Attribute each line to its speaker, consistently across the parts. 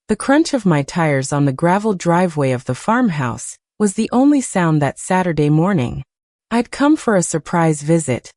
Speaker 1: The crunch of my tires on the gravel driveway of the farmhouse was the only sound that Saturday morning. I'd come for a surprise visit.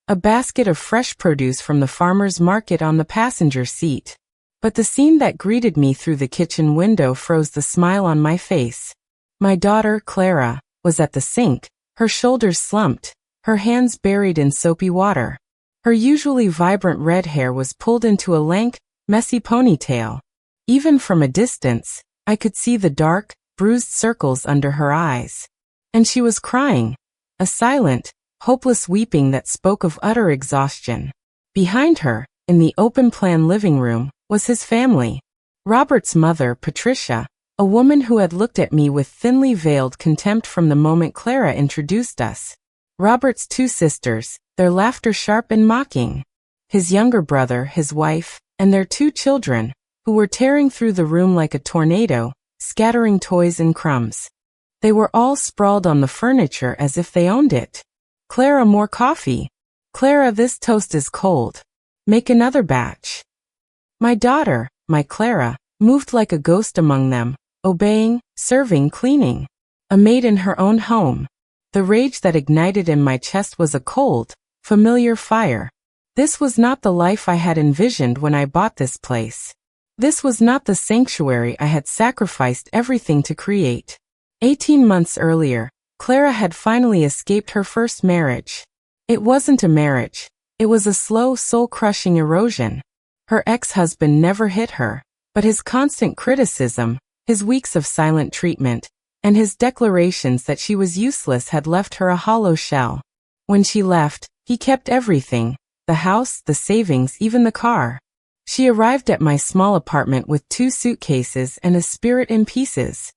Speaker 1: A basket of fresh produce from the farmer's market on the passenger seat. But the scene that greeted me through the kitchen window froze the smile on my face. My daughter, Clara, was at the sink, her shoulders slumped, her hands buried in soapy water. Her usually vibrant red hair was pulled into a lank, messy ponytail. Even from a distance, I could see the dark, bruised circles under her eyes. And she was crying, a silent, hopeless weeping that spoke of utter exhaustion. Behind her, in the open-plan living room, was his family. Robert's mother, Patricia, a woman who had looked at me with thinly veiled contempt from the moment Clara introduced us. Robert's two sisters, their laughter sharp and mocking. His younger brother, his wife, and their two children, who were tearing through the room like a tornado, scattering toys and crumbs. They were all sprawled on the furniture as if they owned it. Clara, more coffee. Clara, this toast is cold. Make another batch. My daughter, my Clara, moved like a ghost among them, obeying, serving, cleaning. A maid in her own home. The rage that ignited in my chest was a cold, familiar fire. This was not the life I had envisioned when I bought this place. This was not the sanctuary I had sacrificed everything to create. 18 months earlier, Clara had finally escaped her first marriage. It wasn't a marriage. It was a slow, soul-crushing erosion. Her ex-husband never hit her, but his constant criticism, his weeks of silent treatment, and his declarations that she was useless had left her a hollow shell. When she left, he kept everything, the house, the savings, even the car. She arrived at my small apartment with 2 suitcases and a spirit in pieces.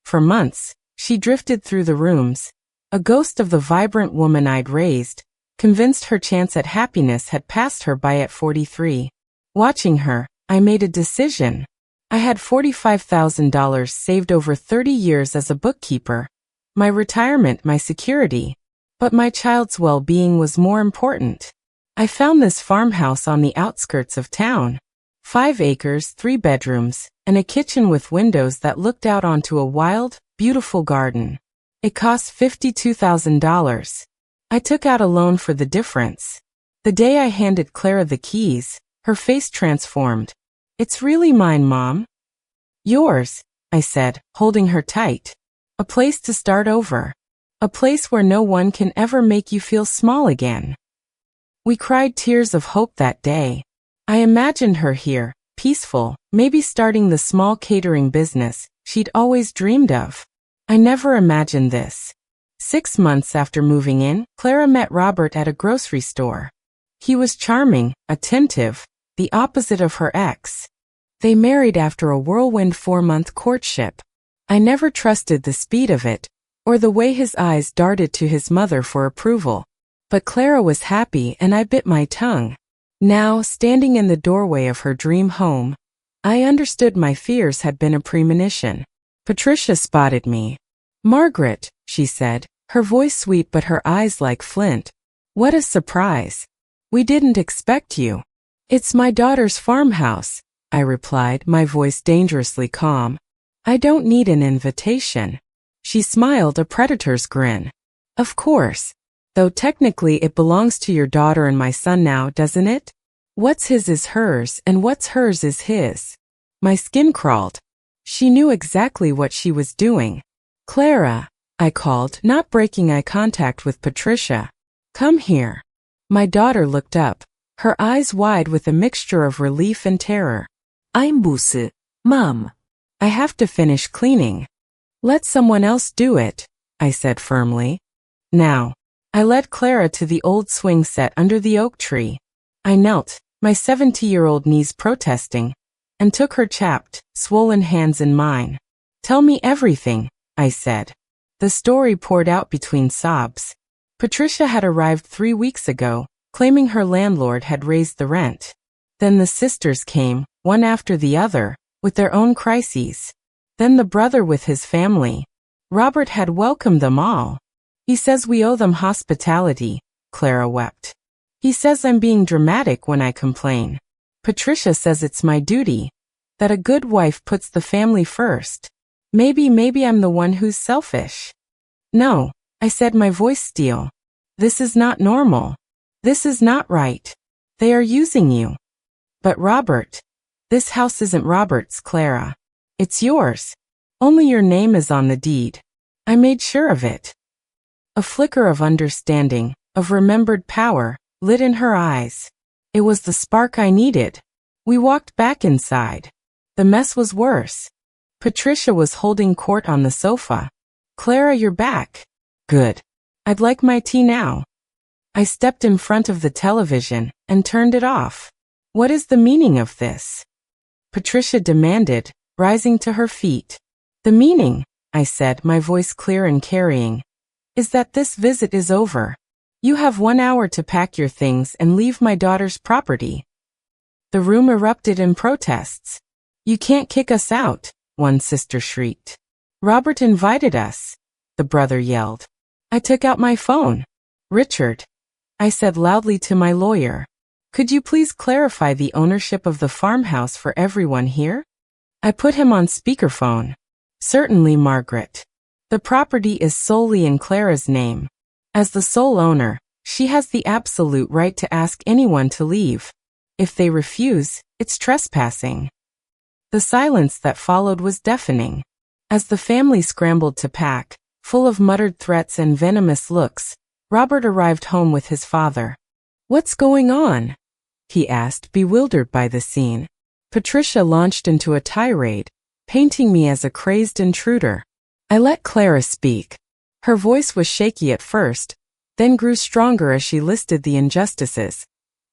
Speaker 1: For months, she drifted through the rooms, a ghost of the vibrant woman I'd raised, convinced her chance at happiness had passed her by at 43. Watching her, I made a decision. I had $45,000 saved over 30 years as a bookkeeper, my retirement, my security. But my child's well-being was more important. I found this farmhouse on the outskirts of town. 5 acres, 3 bedrooms, and a kitchen with windows that looked out onto a wild, beautiful garden. It cost $52,000. I took out a loan for the difference. The day I handed Clara the keys, her face transformed. "It's really mine, Mom." "Yours," I said, holding her tight. "A place to start over. A place where no one can ever make you feel small again." We cried tears of hope that day. I imagined her here, peaceful, maybe starting the small catering business she'd always dreamed of. I never imagined this. 6 months after moving in, Clara met Robert at a grocery store. He was charming, attentive, the opposite of her ex. They married after a whirlwind 4-month courtship. I never trusted the speed of it, or the way his eyes darted to his mother for approval. But Clara was happy and I bit my tongue. Now, standing in the doorway of her dream home, I understood my fears had been a premonition. Patricia spotted me. "Margaret," she said, her voice sweet but her eyes like flint. "What a surprise. We didn't expect you." "It's my daughter's farmhouse," I replied, my voice dangerously calm. "I don't need an invitation." She smiled, a predator's grin. "Of course. Though technically it belongs to your daughter and my son now, doesn't it? What's his is hers, and what's hers is his." My skin crawled. She knew exactly what she was doing. "Clara," I called, not breaking eye contact with Patricia. "Come here." My daughter looked up, her eyes wide with a mixture of relief and terror. "Einbuße, Mom. I have to finish cleaning." "Let someone else do it," I said firmly. "Now." I led Clara to the old swing set under the oak tree. I knelt, my 70-year-old knees protesting, and took her chapped, swollen hands in mine. "Tell me everything," I said. The story poured out between sobs. Patricia had arrived 3 weeks ago, claiming her landlord had raised the rent. Then the sisters came, one after the other, with their own crises. Then the brother with his family. Robert had welcomed them all. "He says we owe them hospitality," Clara wept. "He says I'm being dramatic when I complain. Patricia says it's my duty. That a good wife puts the family first. Maybe I'm the one who's selfish. No, I said, my voice steel. This is not normal. This is not right. They are using you. But Robert, this house isn't Robert's, Clara. It's yours. Only your name is on the deed. I made sure of it. A flicker of understanding, of remembered power, lit in her eyes. It was the spark I needed. We walked back inside. The mess was worse. Patricia was holding court on the sofa. Clara, you're back. Good. I'd like my tea now. I stepped in front of the television and turned it off. What is the meaning of this? Patricia demanded, rising to her feet. The meaning, I said, my voice clear and carrying, is that this visit is over. You have 1 hour to pack your things and leave my daughter's property. The room erupted in protests. You can't kick us out, one sister shrieked. Robert invited us, the brother yelled. I took out my phone. Richard, I said loudly to my lawyer, could you please clarify the ownership of the farmhouse for everyone here? I put him on speakerphone. Certainly, Margaret. The property is solely in Clara's name. As the sole owner, she has the absolute right to ask anyone to leave. If they refuse, it's trespassing. The silence that followed was deafening. As the family scrambled to pack, full of muttered threats and venomous looks, Robert arrived home with his father. What's going on? He asked, bewildered by the scene. Patricia launched into a tirade, painting me as a crazed intruder. I let Clara speak. Her voice was shaky at first, then grew stronger as she listed the injustices.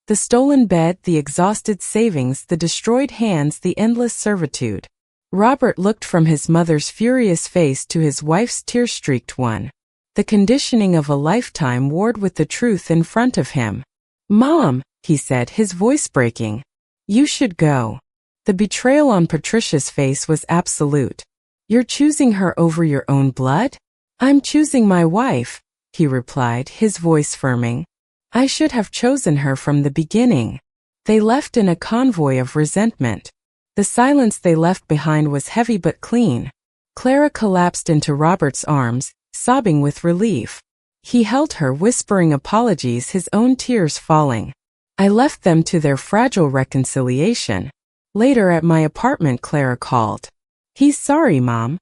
Speaker 1: The stolen bed, the exhausted savings, the destroyed hands, the endless servitude. Robert looked from his mother's furious face to his wife's tear-streaked one. The conditioning of a lifetime warred with the truth in front of him. Mom, he said, his voice breaking. You should go. The betrayal on Patricia's face was absolute. You're choosing her over your own blood? I'm choosing my wife, he replied, his voice firming. I should have chosen her from the beginning. They left in a convoy of resentment. The silence they left behind was heavy but clean. Clara collapsed into Robert's arms, sobbing with relief. He held her, whispering apologies, his own tears falling. I left them to their fragile reconciliation. Later at my apartment, Clara called. He's sorry, Mom.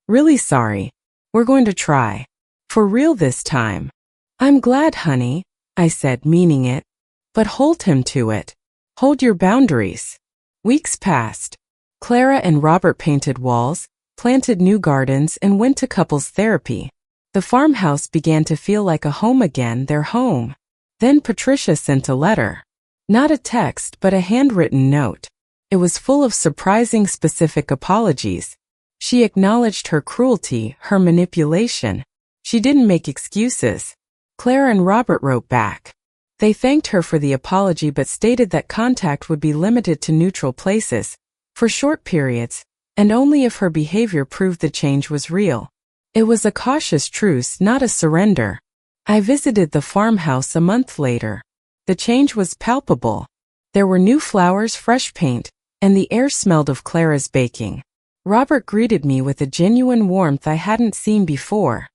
Speaker 1: Really sorry. We're going to try. For real this time. I'm glad, honey, I said, meaning it. But hold him to it. Hold your boundaries. Weeks passed. Clara and Robert painted walls, planted new gardens, and went to couples therapy. The farmhouse began to feel like a home again, their home. Then Patricia sent a letter. Not a text, but a handwritten note. It was full of surprising specific apologies. She acknowledged her cruelty, her manipulation. She didn't make excuses. Clara and Robert wrote back. They thanked her for the apology but stated that contact would be limited to neutral places, for short periods, and only if her behavior proved the change was real. It was a cautious truce, not a surrender. I visited the farmhouse a month later. The change was palpable. There were new flowers, fresh paint, and the air smelled of Clara's baking. Robert greeted me with a genuine warmth I hadn't seen before.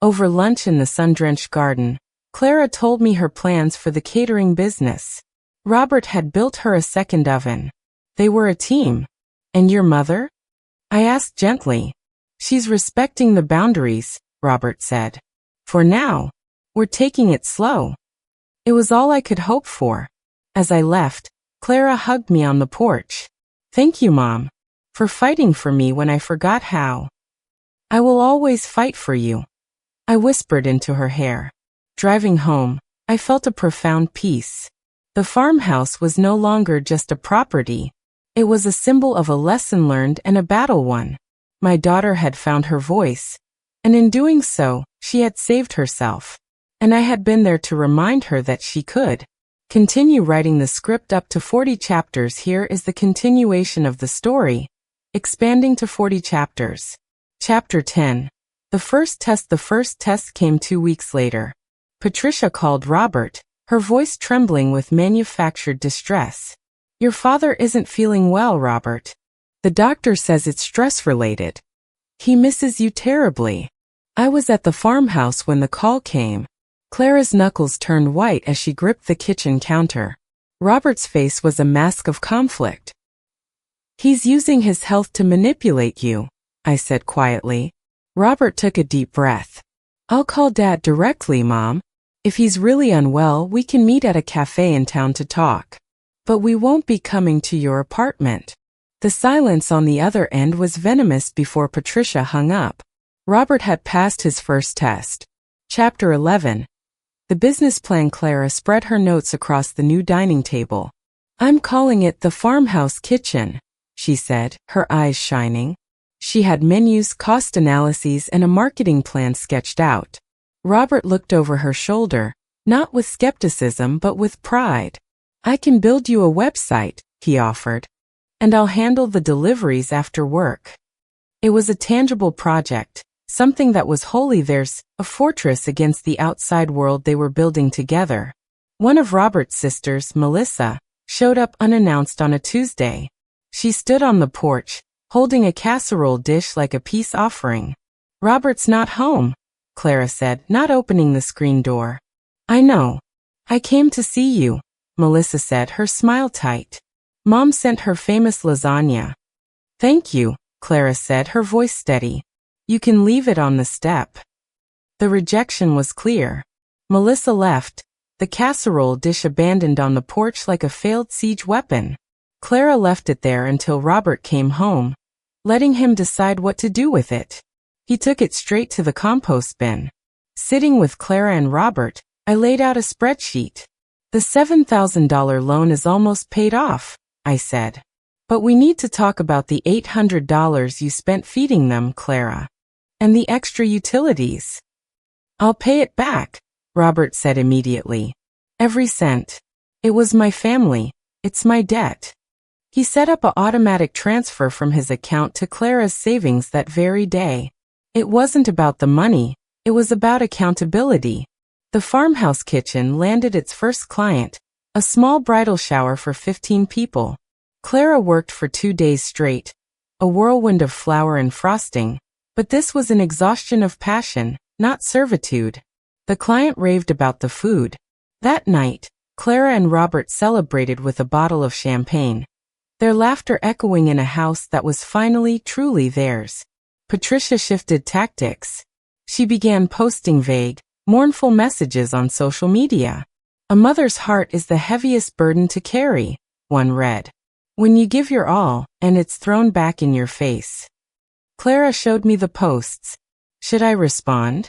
Speaker 1: Over lunch in the sun-drenched garden, Clara told me her plans for the catering business. Robert had built her a second oven. They were a team. And your mother? I asked gently. She's respecting the boundaries, Robert said. For now, we're taking it slow. It was all I could hope for. As I left, Clara hugged me on the porch. Thank you, Mom, for fighting for me when I forgot how. I will always fight for you, I whispered into her hair. Driving home, I felt a profound peace. The farmhouse was no longer just a property. It was a symbol of a lesson learned and a battle won. My daughter had found her voice, and in doing so, she had saved herself. And I had been there to remind her that she could. Continue writing the script up to 40 chapters. Here is the continuation of the story, expanding to 40 chapters. Chapter 10. The first test came 2 weeks later. Patricia called Robert, her voice trembling with manufactured distress. Your father isn't feeling well, Robert. The doctor says it's stress-related. He misses you terribly. I was at the farmhouse when the call came. Clara's knuckles turned white as she gripped the kitchen counter. Robert's face was a mask of conflict. He's using his health to manipulate you, I said quietly. Robert took a deep breath. I'll call Dad directly, Mom. If he's really unwell, we can meet at a cafe in town to talk. But we won't be coming to your apartment. The silence on the other end was venomous before Patricia hung up. Robert had passed his first test. Chapter 11. The business plan. Clara spread her notes across the new dining table. I'm calling it the farmhouse kitchen, she said, her eyes shining. She had menus, cost analyses, and a marketing plan sketched out. Robert looked over her shoulder, not with skepticism but with pride. I can build you a website, he offered. And I'll handle the deliveries after work. It was a tangible project, something that was wholly theirs, a fortress against the outside world they were building together. One of Robert's sisters, Melissa, showed up unannounced on a Tuesday. She stood on the porch, holding a casserole dish like a peace offering. Robert's not home, Clara said, not opening the screen door. I know. I came to see you, Melissa said, her smile tight. Mom sent her famous lasagna. Thank you, Clara said, her voice steady. You can leave it on the step. The rejection was clear. Melissa left, the casserole dish abandoned on the porch like a failed siege weapon. Clara left it there until Robert came home, letting him decide what to do with it. He took it straight to the compost bin. Sitting with Clara and Robert, I laid out a spreadsheet. The $7,000 loan is almost paid off, I said. But we need to talk about the $800 you spent feeding them, Clara. And the extra utilities. I'll pay it back, Robert said immediately. Every cent. It was my family. It's my debt. He set up an automatic transfer from his account to Clara's savings that very day. It wasn't about the money. It was about accountability. The farmhouse kitchen landed its first client, a small bridal shower for 15 people. Clara worked for 2 days straight, a whirlwind of flour and frosting, but this was an exhaustion of passion, not servitude. The client raved about the food. That night, Clara and Robert celebrated with a bottle of champagne, their laughter echoing in a house that was finally truly theirs. Patricia shifted tactics. She began posting vague, mournful messages on social media. A mother's heart is the heaviest burden to carry, one read. When you give your all, and it's thrown back in your face. Clara showed me the posts. Should I respond?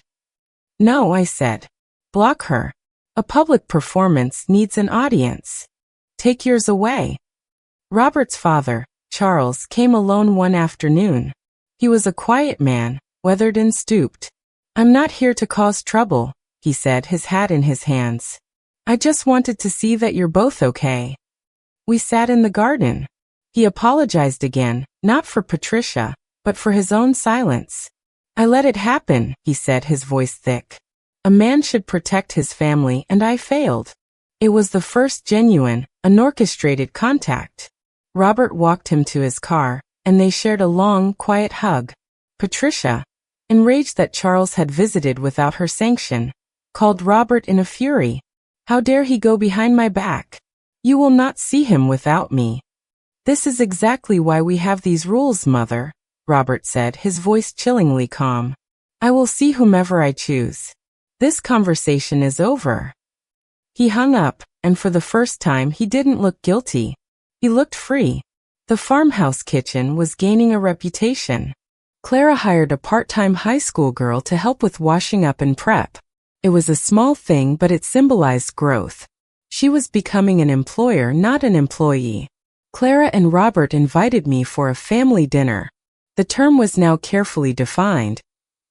Speaker 1: No, I said. Block her. A public performance needs an audience. Take yours away. Robert's father, Charles, came alone one afternoon. He was a quiet man, weathered and stooped. I'm not here to cause trouble, he said, his hat in his hands. I just wanted to see that you're both okay. We sat in the garden. He apologized again, not for Patricia, but for his own silence. I let it happen, he said, his voice thick. A man should protect his family, and I failed. It was the first genuine, unorchestrated contact. Robert walked him to his car, and they shared a long, quiet hug. Patricia, enraged that Charles had visited without her sanction, called Robert in a fury. How dare he go behind my back? You will not see him without me. This is exactly why we have these rules, Mother, Robert said, his voice chillingly calm. I will see whomever I choose. This conversation is over. He hung up, and for the first time he didn't look guilty. He looked free. The farmhouse kitchen was gaining a reputation. Clara hired a part-time high school girl to help with washing up and prep. It was a small thing, but it symbolized growth. She was becoming an employer, not an employee. Clara and Robert invited me for a family dinner. The term was now carefully defined.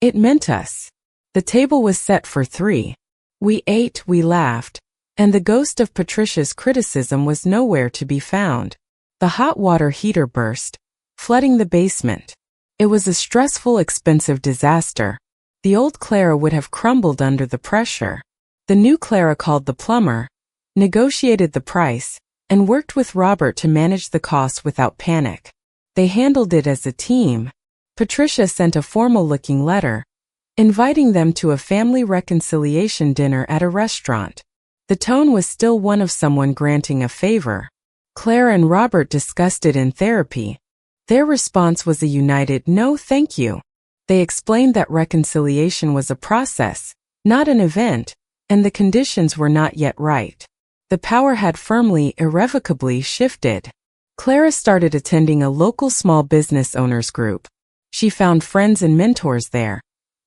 Speaker 1: It meant us. The table was set for 3. We ate, we laughed, and the ghost of Patricia's criticism was nowhere to be found. The hot water heater burst, flooding the basement. It was a stressful, expensive disaster. The old Clara would have crumbled under the pressure. The new Clara called the plumber, negotiated the price, and worked with Robert to manage the cost without panic. They handled it as a team. Patricia sent a formal-looking letter, inviting them to a family reconciliation dinner at a restaurant. The tone was still one of someone granting a favor. Clara and Robert discussed it in therapy. Their response was a united no thank you. They explained that reconciliation was a process, not an event, and the conditions were not yet right. The power had firmly, irrevocably shifted. Clara started attending a local small business owners group. She found friends and mentors there.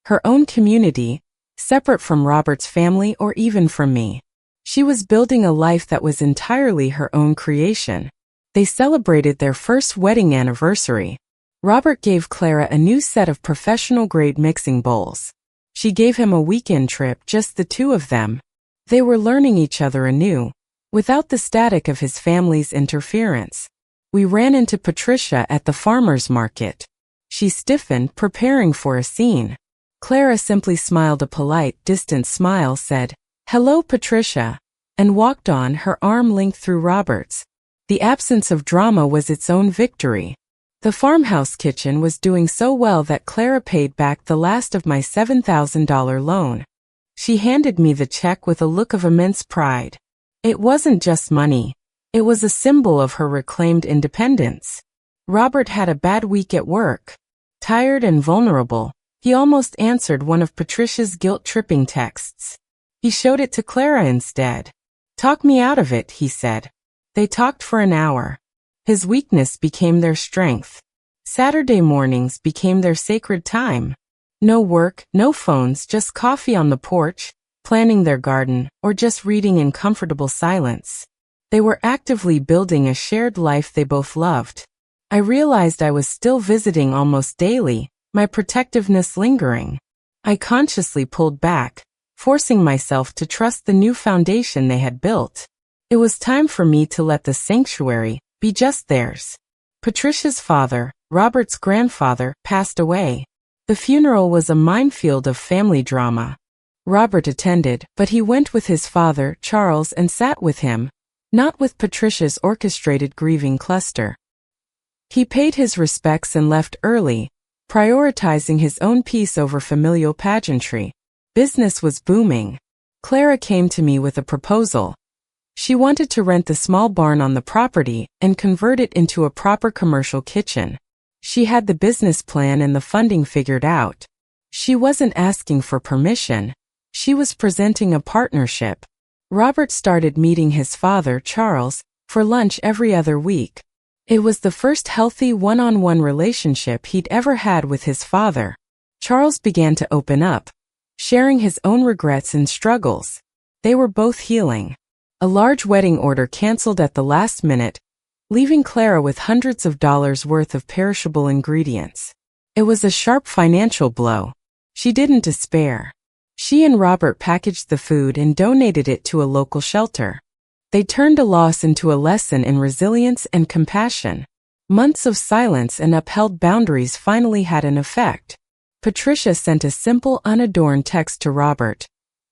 Speaker 1: Her own community, separate from Robert's family or even from me. She was building a life that was entirely her own creation. They celebrated their first wedding anniversary. Robert gave Clara a new set of professional-grade mixing bowls. She gave him a weekend trip, just the two of them. They were learning each other anew, without the static of his family's interference. We ran into Patricia at the farmer's market. She stiffened, preparing for a scene. Clara simply smiled a polite, distant smile, said, "Hello, Patricia," and walked on, her arm linked through Robert's. The absence of drama was its own victory. The farmhouse kitchen was doing so well that Clara paid back the last of my $7,000 loan. She handed me the check with a look of immense pride. It wasn't just money. It was a symbol of her reclaimed independence. Robert had a bad week at work. Tired and vulnerable, he almost answered one of Patricia's guilt-tripping texts. He showed it to Clara instead. "Talk me out of it," he said. They talked for an hour. His weakness became their strength. Saturday mornings became their sacred time. No work, no phones, just coffee on the porch, planning their garden, or just reading in comfortable silence. They were actively building a shared life they both loved. I realized I was still visiting almost daily, my protectiveness lingering. I consciously pulled back, forcing myself to trust the new foundation they had built. It was time for me to let the sanctuary be just theirs. Patricia's father, Robert's grandfather, passed away. The funeral was a minefield of family drama. Robert attended, but he went with his father, Charles, and sat with him, not with Patricia's orchestrated grieving cluster. He paid his respects and left early, prioritizing his own peace over familial pageantry. Business was booming. Clara came to me with a proposal. She wanted to rent the small barn on the property and convert it into a proper commercial kitchen. She had the business plan and the funding figured out. She wasn't asking for permission. She was presenting a partnership. Robert started meeting his father, Charles, for lunch every other week. It was the first healthy one-on-one relationship he'd ever had with his father. Charles began to open up, sharing his own regrets and struggles. They were both healing. A large wedding order canceled at the last minute, leaving Clara with hundreds of dollars worth of perishable ingredients. It was a sharp financial blow. She didn't despair. She and Robert packaged the food and donated it to a local shelter. They turned a loss into a lesson in resilience and compassion. Months of silence and upheld boundaries finally had an effect. Patricia sent a simple, unadorned text to Robert.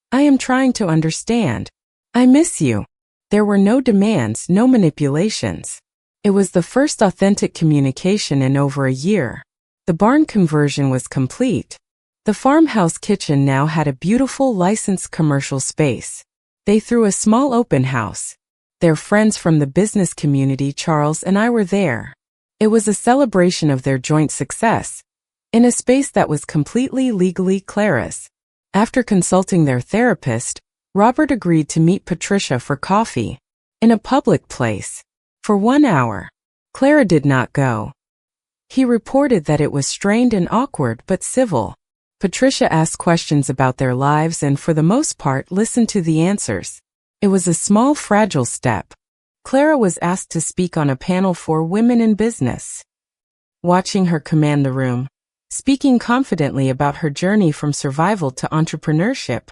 Speaker 1: "I am trying to understand. I miss you." There were no demands, no manipulations. It was the first authentic communication in over a year. The barn conversion was complete. The farmhouse kitchen now had a beautiful licensed commercial space. They threw a small open house. Their friends from the business community, Charles and I, were there. It was a celebration of their joint success, in a space that was completely legally Clara's. After consulting their therapist, Robert agreed to meet Patricia for coffee, in a public place, for 1 hour. Clara did not go. He reported that it was strained and awkward but civil. Patricia asked questions about their lives and for the most part listened to the answers. It was a small, fragile step. Clara was asked to speak on a panel for women in business. Watching her command the room, speaking confidently about her journey from survival to entrepreneurship,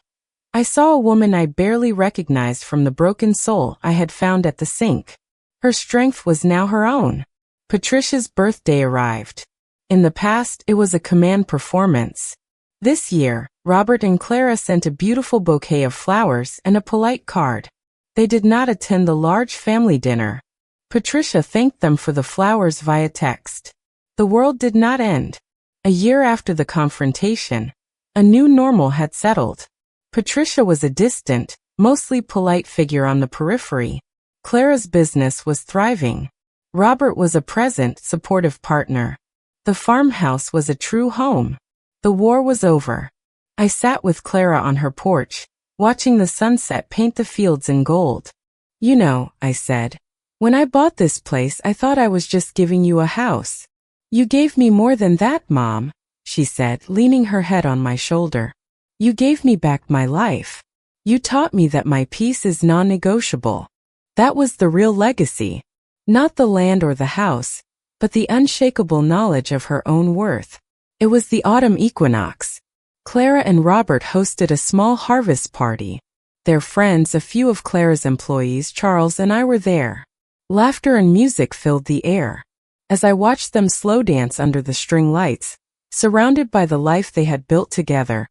Speaker 1: I saw a woman I barely recognized from the broken soul I had found at the sink. Her strength was now her own. Patricia's birthday arrived. In the past, it was a command performance. This year, Robert and Clara sent a beautiful bouquet of flowers and a polite card. They did not attend the large family dinner. Patricia thanked them for the flowers via text. The world did not end. A year after the confrontation, a new normal had settled. Patricia was a distant, mostly polite figure on the periphery. Clara's business was thriving. Robert was a present, supportive partner. The farmhouse was a true home. The war was over. I sat with Clara on her porch, watching the sunset paint the fields in gold. "You know," I said, "when I bought this place, I thought I was just giving you a house." "You gave me more than that, Mom," she said, leaning her head on my shoulder. "You gave me back my life. You taught me that my peace is non-negotiable." That was the real legacy. Not the land or the house, but the unshakable knowledge of her own worth. It was the autumn equinox. Clara and Robert hosted a small harvest party. Their friends, a few of Clara's employees, Charles and I were there. Laughter and music filled the air. As I watched them slow dance under the string lights, surrounded by the life they had built together,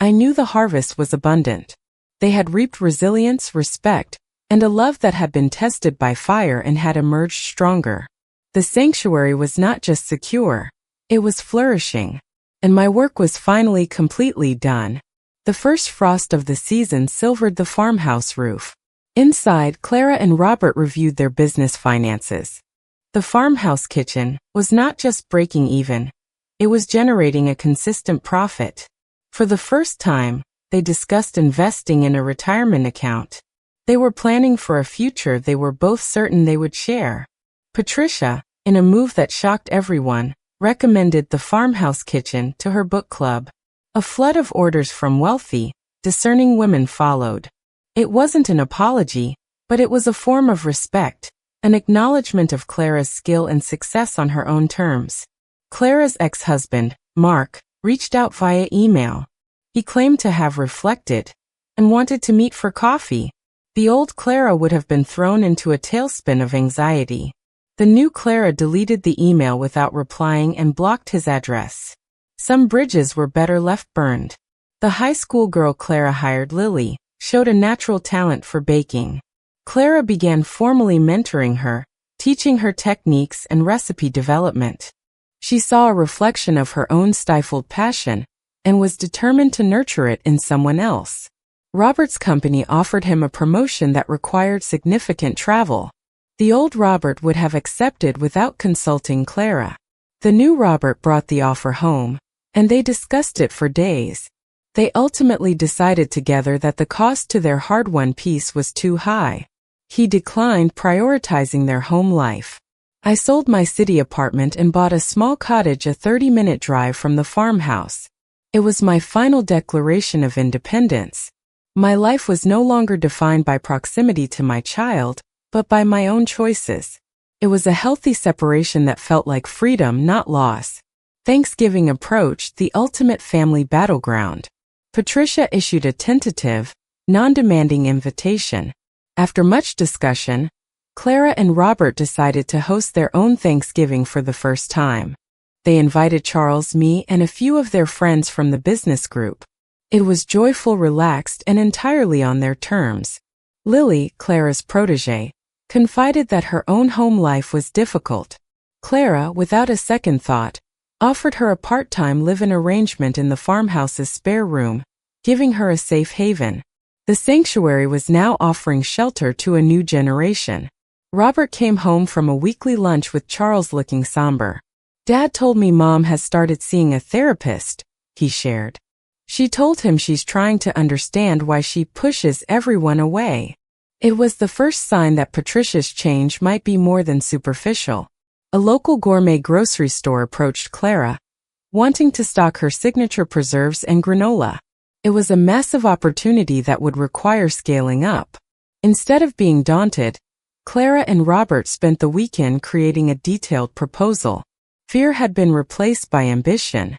Speaker 1: I knew the harvest was abundant. They had reaped resilience, respect, and a love that had been tested by fire and had emerged stronger. The sanctuary was not just secure, it was flourishing. And my work was finally completely done. The first frost of the season silvered the farmhouse roof. Inside, Clara and Robert reviewed their business finances. The farmhouse kitchen was not just breaking even, it was generating a consistent profit. For the first time, they discussed investing in a retirement account. They were planning for a future they were both certain they would share. Patricia, in a move that shocked everyone, recommended the farmhouse kitchen to her book club. A flood of orders from wealthy, discerning women followed. It wasn't an apology, but it was a form of respect, an acknowledgement of Clara's skill and success on her own terms. Clara's ex-husband, Mark, reached out via email. He claimed to have reflected and wanted to meet for coffee. The old Clara would have been thrown into a tailspin of anxiety. The new Clara deleted the email without replying and blocked his address. Some bridges were better left burned. The high school girl Clara hired, Lily, showed a natural talent for baking. Clara began formally mentoring her, teaching her techniques and recipe development. She saw a reflection of her own stifled passion and was determined to nurture it in someone else. Robert's company offered him a promotion that required significant travel. The old Robert would have accepted without consulting Clara. The new Robert brought the offer home, and they discussed it for days. They ultimately decided together that the cost to their hard-won peace was too high. He declined, prioritizing their home life. I sold my city apartment and bought a small cottage a 30-minute drive from the farmhouse. It was my final declaration of independence. My life was no longer defined by proximity to my child, but by my own choices. It was a healthy separation that felt like freedom, not loss. Thanksgiving approached, the ultimate family battleground. Patricia issued a tentative, non-demanding invitation. After much discussion, Clara and Robert decided to host their own Thanksgiving for the first time. They invited Charles, me, and a few of their friends from the business group. It was joyful, relaxed, and entirely on their terms. Lily, Clara's protégée, confided that her own home life was difficult. Clara, without a second thought, offered her a part-time live-in arrangement in the farmhouse's spare room, giving her a safe haven. The sanctuary was now offering shelter to a new generation. Robert came home from a weekly lunch with Charles looking somber. "Dad told me Mom has started seeing a therapist," he shared. "She told him she's trying to understand why she pushes everyone away." It was the first sign that Patricia's change might be more than superficial. A local gourmet grocery store approached Clara, wanting to stock her signature preserves and granola. It was a massive opportunity that would require scaling up. Instead of being daunted, Clara and Robert spent the weekend creating a detailed proposal. Fear had been replaced by ambition.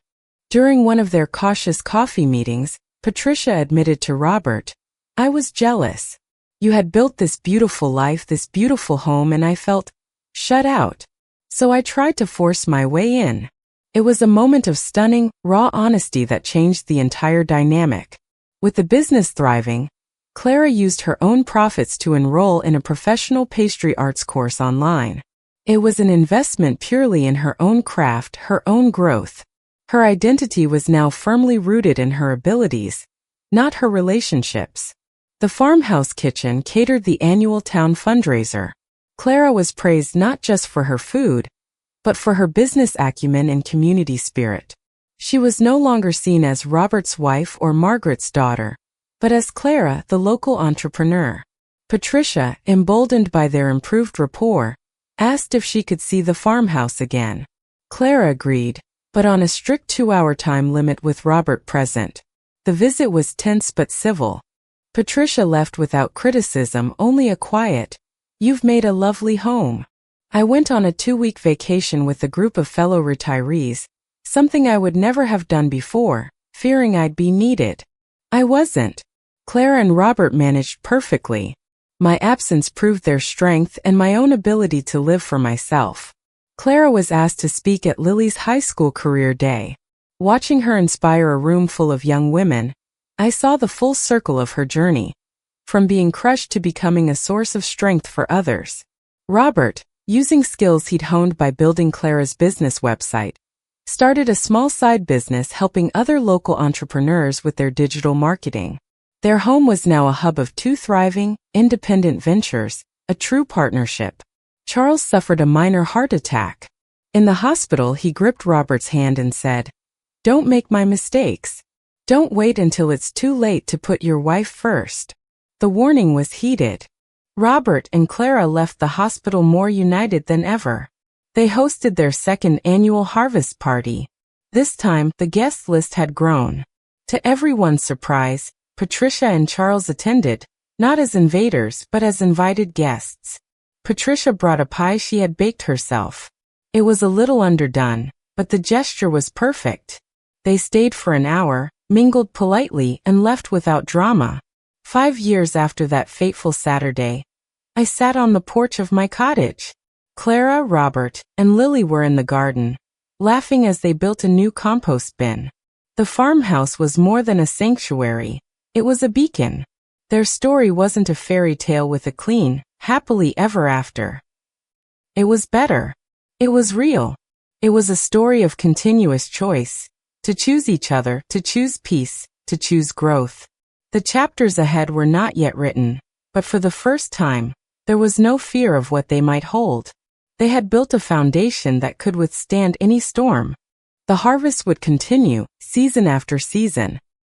Speaker 1: During one of their cautious coffee meetings, Patricia admitted to Robert, "I was jealous. You had built this beautiful life, this beautiful home, and I felt shut out. So I tried to force my way in." It was a moment of stunning, raw honesty that changed the entire dynamic. With the business thriving, Clara used her own profits to enroll in a professional pastry arts course online. It was an investment purely in her own craft, her own growth. Her identity was now firmly rooted in her abilities, not her relationships. The farmhouse kitchen catered the annual town fundraiser. Clara was praised not just for her food, but for her business acumen and community spirit. She was no longer seen as Robert's wife or Margaret's daughter, but as Clara, the local entrepreneur. Patricia, emboldened by their improved rapport, asked if she could see the farmhouse again. Clara agreed, but on a strict 2-hour time limit with Robert present. The visit was tense but civil. Patricia left without criticism, only a quiet, "You've made a lovely home." I went on a 2-week vacation with a group of fellow retirees, something I would never have done before, fearing I'd be needed. I wasn't. Clara and Robert managed perfectly. My absence proved their strength and my own ability to live for myself. Clara was asked to speak at Lily's high school career day. Watching her inspire a room full of young women, I saw the full circle of her journey, from being crushed to becoming a source of strength for others. Robert, using skills he'd honed by building Clara's business website, started a small side business helping other local entrepreneurs with their digital marketing. Their home was now a hub of 2 thriving, independent ventures, a true partnership. Charles suffered a minor heart attack. In the hospital, he gripped Robert's hand and said, "Don't make my mistakes. Don't wait until it's too late to put your wife first." The warning was heeded. Robert and Clara left the hospital more united than ever. They hosted their 2nd annual harvest party. This time, the guest list had grown. To everyone's surprise, Patricia and Charles attended, not as invaders but as invited guests. Patricia brought a pie she had baked herself. It was a little underdone, but the gesture was perfect. They stayed for an hour, mingled politely, and left without drama. 5 years after that fateful Saturday, I sat on the porch of my cottage. Clara, Robert, and Lily were in the garden, laughing as they built a new compost bin. The farmhouse was more than a sanctuary. It was a beacon. Their story wasn't a fairy tale with a clean, happily ever after. It was better. It was real. It was a story of continuous choice. To choose each other, to choose peace, to choose growth. The chapters ahead were not yet written, but for the first time, there was no fear of what they might hold. They had built a foundation that could withstand any storm. The harvest would continue, season after season,